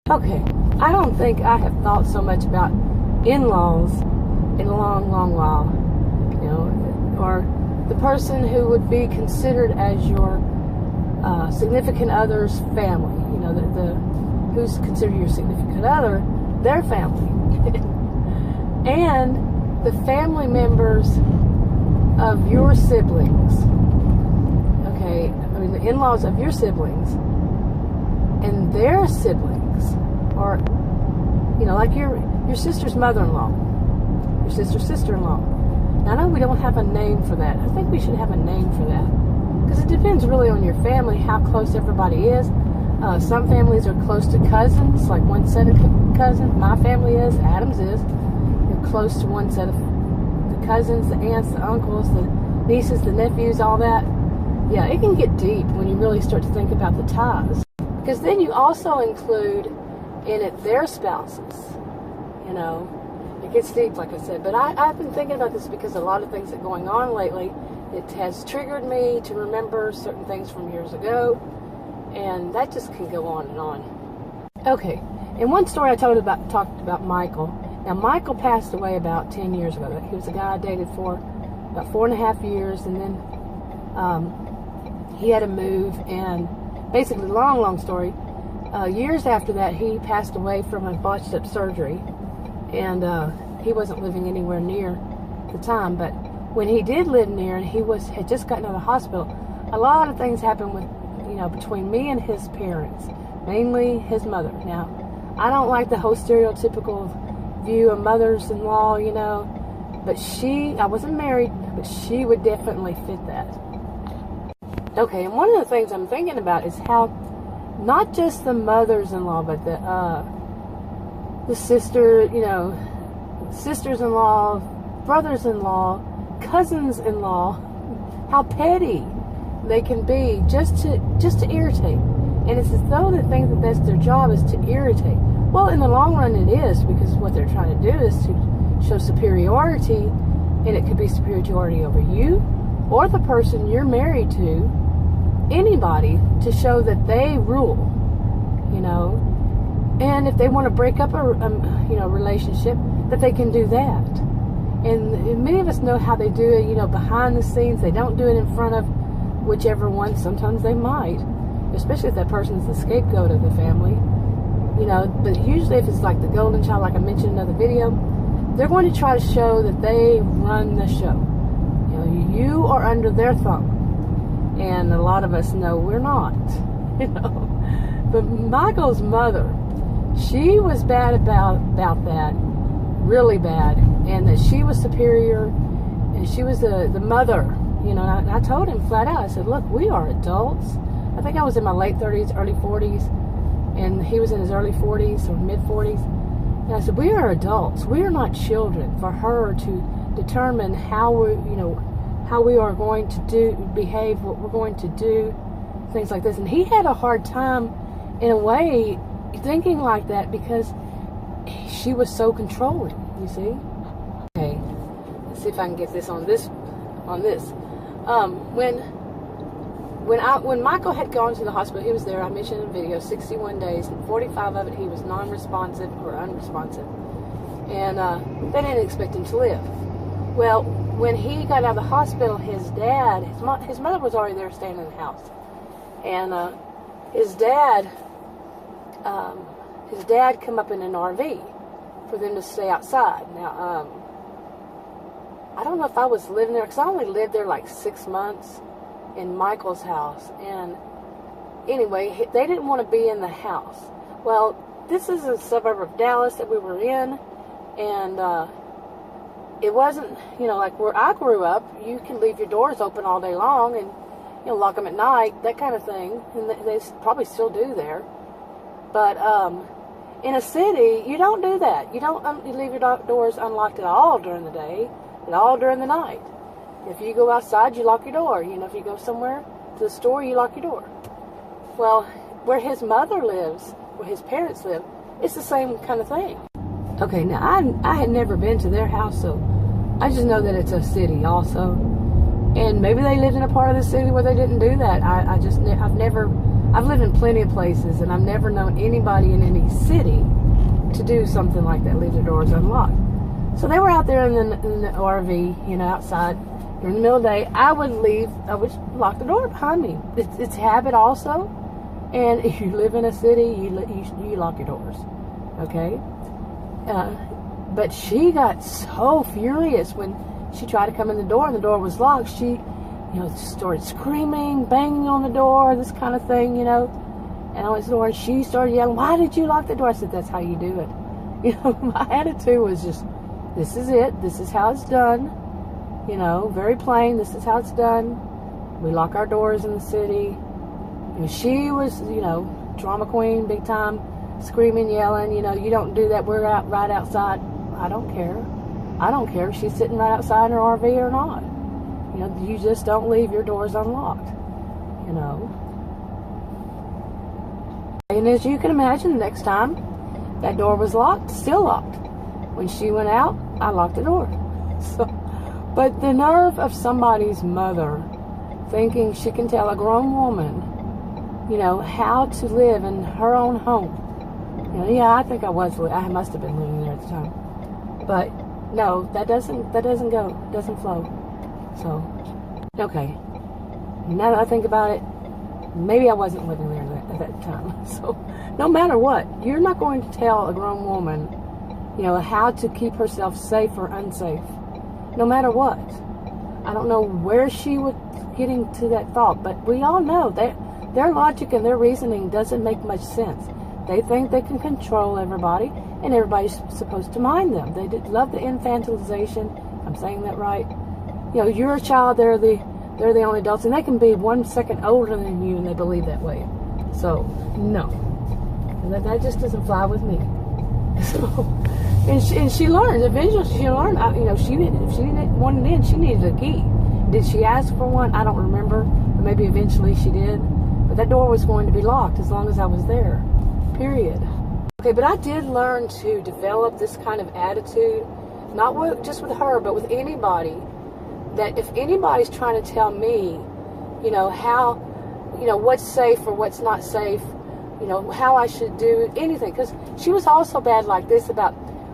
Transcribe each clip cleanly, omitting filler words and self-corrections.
Okay, I don't think I have thought so much about in-laws in a long, long while, you know, or the person who would be considered as your significant other's family, you know, who's considered your significant other, their family, and the family members of your siblings, okay, I mean the in-laws of your siblings, and their siblings, or, you know, like your sister's mother-in-law, your sister's sister-in-law. Now, I know we don't have a name for that. I think we should have a name for that, because it depends really on your family, how close everybody is. Some families are close to cousins, like one set of cousins. My family is, Adam's is. You're close to one set of the cousins, the aunts, the uncles, the nieces, the nephews, all that. Yeah, it can get deep when you really start to think about the ties. Because then you also include in it their spouses, you know. It gets deep, like I said. But I've been thinking about this because a lot of things that are going on lately, it has triggered me to remember certain things from years ago. And that just can go on and on. Okay, in one story I talked about Michael. Now, Michael passed away about 10 years ago. He was a guy I dated for about 4.5 years, and then he had to move, and basically, long story, years after that, he passed away from a botched up surgery, and he wasn't living anywhere near the time, but when he did live near, and he had just gotten out of the hospital, a lot of things happened with, you know, between me and his parents, mainly his mother. Now, I don't like the whole stereotypical view of mothers-in-law, you know, but I wasn't married, but she would definitely fit that. Okay, and one of the things I'm thinking about is how not just the mothers-in-law, but the sister, you know, sisters-in-law, brothers-in-law, cousins-in-law, how petty they can be just to irritate. And it's as though they think that that's their job, is to irritate. Well, in the long run it is, because what they're trying to do is to show superiority, and it could be superiority over you or the person you're married to, anybody, to show that they rule, you know. And if they want to break up a relationship, that they can do that. And many of us know how they do it, you know, behind the scenes. They don't do it in front of whichever one. Sometimes they might, especially if that person's the scapegoat of the family, you know. But usually if it's like the golden child, like I mentioned in another video, they're going to try to show that they run the show. You know, you are under their thumb, and a lot of us know we're not, you know. But Michael's mother, she was bad about that, really bad, and that she was superior, and she was the mother, you know. And I told him flat out, I said, look, we are adults. I think I was in my late 30s, early 40s, and he was in his early 40s or mid 40s. And I said, we are adults. We are not children for her to determine how we are going to behave, what we're going to do, things like this. And he had a hard time, in a way, thinking like that, because she was so controlling, you see. Okay, let's see if I can get this on this. When Michael had gone to the hospital, he was there, I mentioned in the video, 61 days, and 45 of it he was non-responsive or unresponsive. And they didn't expect him to live. Well, when he got out of the hospital, his mother was already there staying in the house. And his dad come up in an RV for them to stay outside. Now, I don't know if I was living there, because I only lived there like 6 months in Michael's house. And anyway, they didn't want to be in the house. Well, this is a suburb of Dallas that we were in, and it wasn't, you know, like where I grew up. You can leave your doors open all day long and, you know, lock them at night, that kind of thing. And they probably still do there. But in a city, you don't do that. You don't leave your doors unlocked at all during the day, at all during the night. If you go outside, you lock your door. You know, if you go somewhere to the store, you lock your door. Well, where his mother lives, where his parents live, it's the same kind of thing. Okay, now I had never been to their house, so I just know that it's a city also. And maybe they lived in a part of the city where they didn't do that. I've I've lived in plenty of places, and I've never known anybody in any city to do something like that, leave their doors unlocked. So they were out there in the RV, you know, outside during the middle of the day. I would lock the door behind me. It's habit also. And if you live in a city, you lock your doors, okay? But she got so furious when she tried to come in the door and the door was locked. She, you know, started screaming, banging on the door, this kind of thing, you know. And on the door, she started yelling, "Why did you lock the door?" I said, "That's how you do it." You know, my attitude was just, this is it. This is how it's done. You know, very plain. This is how it's done. We lock our doors in the city. And she was, you know, drama queen, big time, screaming, yelling. You know, you don't do that. We're out right outside. I don't care. I don't care if she's sitting right outside in her RV or not. You know, you just don't leave your doors unlocked. You know. And as you can imagine, the next time that door was locked, still locked. When she went out, I locked the door. So, but the nerve of somebody's mother thinking she can tell a grown woman, you know, how to live in her own home. You know, yeah, I think I must have been living there at the time. But no, that doesn't go, doesn't flow. So, okay. Now that I think about it, maybe I wasn't living there at that time. So, no matter what, you're not going to tell a grown woman, you know, how to keep herself safe or unsafe. No matter what. I don't know where she was getting to that thought, but we all know their logic and their reasoning doesn't make much sense. They think they can control everybody, and everybody's supposed to mind them. They love the infantilization. I'm saying that right. You know, you're a child, they're the only adults, and they can be 1 second older than you, and they believe that way. So, no. That just doesn't fly with me. So, and she learned. Eventually, she learned. You know, if she didn't want it in, she needed a key. Did she ask for one? I don't remember. But maybe eventually she did. But that door was going to be locked as long as I was there. Period. Okay, but I did learn to develop this kind of attitude, not just with her, but with anybody. That if anybody's trying to tell me, you know, how, you know, what's safe or what's not safe, you know, how I should do anything. Because she was also bad like this about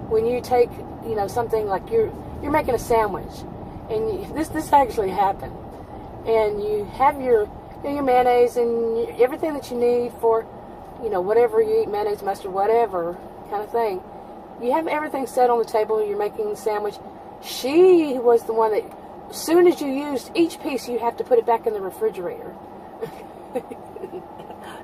when you take, you know, something like you're making a sandwich, and this actually happened, and you have your mayonnaise and everything that you need for, you know, whatever you eat, mayonnaise, mustard, whatever kind of thing. You have everything set on the table. You're making the sandwich. She was the one that, as soon as you used each piece, you have to put it back in the refrigerator.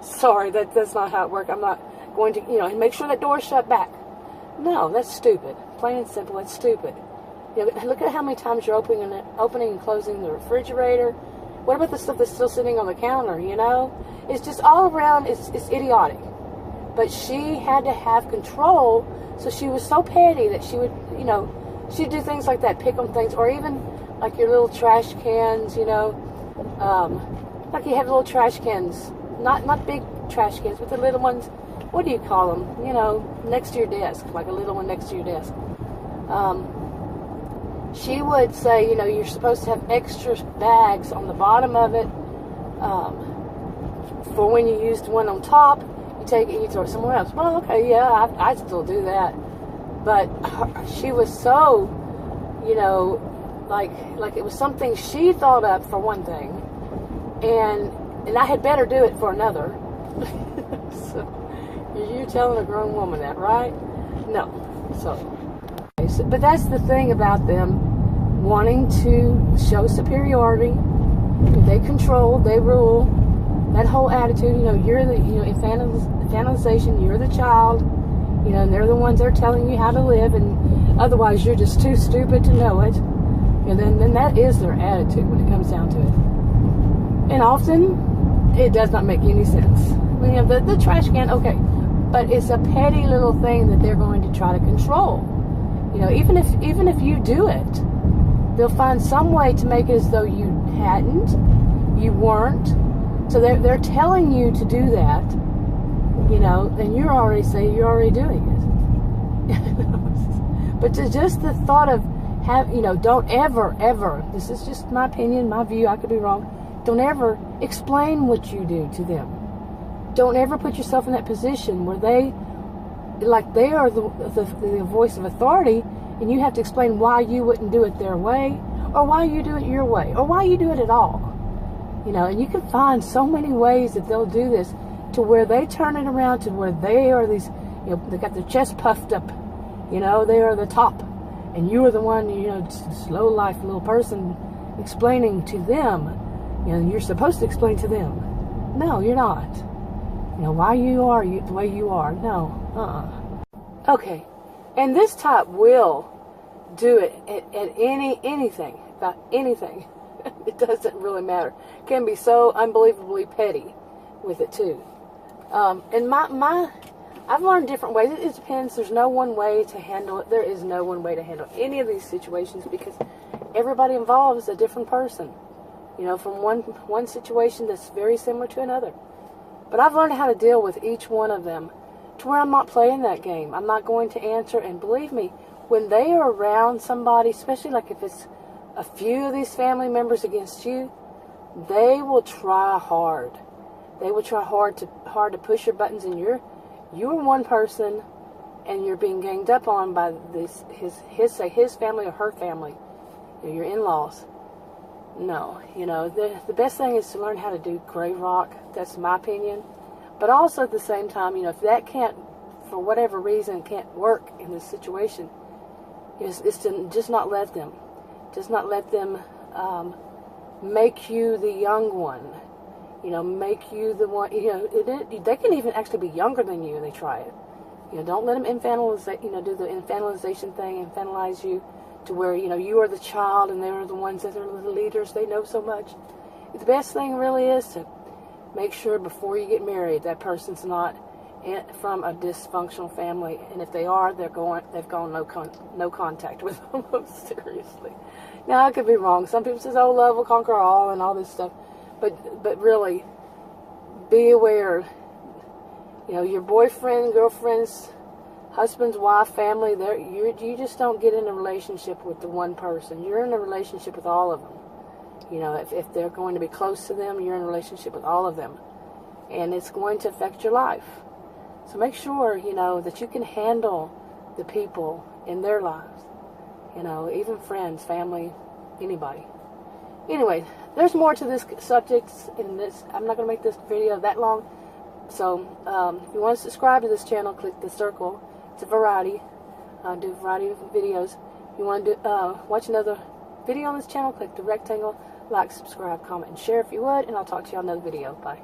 Sorry, that's not how it works. I'm not going to, you know, make sure that door's shut back. No, that's stupid. Plain and simple, that's stupid. You know, look at how many times you're opening and closing the refrigerator. What about the stuff that's still sitting on the counter, you know? It's just all around, it's idiotic. But she had to have control, so she was so petty that she would, you know, she'd do things like that, pick on things, or even like your little trash cans, you know, like you have little trash cans, not big trash cans, but the little ones, what do you call them, you know, next to your desk, like a little one next to your desk. She would say, you know, you're supposed to have extra bags on the bottom of it, for when you use the one on top, you take it and you throw it somewhere else. Well, okay, yeah, I still do that. But she was so, you know, like it was something she thought up for one thing, and I had better do it for another. So, you're telling a grown woman that, right? No. So, but that's the thing about them wanting to show superiority. They control, they rule. That whole attitude, you know, you're the, you know, infantilization, you're the child, you know, and they're the ones that are telling you how to live, and otherwise you're just too stupid to know it. And then that is their attitude when it comes down to it. And often, it does not make any sense. I mean, you know, the trash can, okay, but it's a petty little thing that they're going to try to control. You know, even if you do it, they'll find some way to make it as though you hadn't, you weren't. So they're telling you to do that, you know, and you're already saying you're already doing it. But just the thought of you know, don't ever, this is just my opinion, my view, I could be wrong, don't ever explain what you do to them. don't ever put yourself in that position where they are the voice of authority, and you have to explain why you wouldn't do it their way, or why you do it your way, or why you do it at all. And you can find so many ways that they'll do this to where they turn it around to where they are these, they got their chest puffed up, they are the top, and you are the one, slow life little person explaining to them. You're supposed to explain to them. No, you're not. Why you are the way you are. No. Okay. And this type will do it at anything, about anything. It doesn't really matter. Can be so unbelievably petty with it too. And I've learned different ways. It depends. There's no one way to handle it. There is no one way to handle any of these situations because everybody involved is a different person. From one situation that's very similar to another. But I've learned how to deal with each one of them to where I'm not playing that game. I'm not going to answer. And believe me, when they are around somebody, especially like if it's a few of these family members against you, they will try hard. They will try hard to push your buttons, and you're one person, and you're being ganged up on by his family or her family, your in-laws. No, the best thing is to learn how to do grave rock. That's my opinion. But also at the same time, if that can't, for whatever reason, can't work in this situation, it's to just not let them. Just not let them make you the young one. Make you the one. They can even actually be younger than you. They try it. Don't let them infantilize. Do the infantilization thing, infantilize you to where you are the child and they are the ones that are the leaders. They know so much. The best thing really is to make sure before you get married that person's not from a dysfunctional family, and if they are, they've gone no contact with them. Seriously. Now I could be wrong. Some people say, "Oh, love will conquer all," and all this stuff, but really, be aware. Your boyfriend, girlfriends, husbands, wife, family. You just don't get in a relationship with the one person. You're in a relationship with all of them. If they're going to be close to them, you're in a relationship with all of them, and it's going to affect your life. So make sure, that you can handle the people in their lives. Even friends, family, anybody. Anyway, there's more to this subject in this. I'm not going to make this video that long. So, if you want to subscribe to this channel, click the circle. It's a variety. I do a variety of videos. If you want to watch another video on this channel, click the rectangle. Like, subscribe, comment, and share if you would. And I'll talk to you on another video. Bye.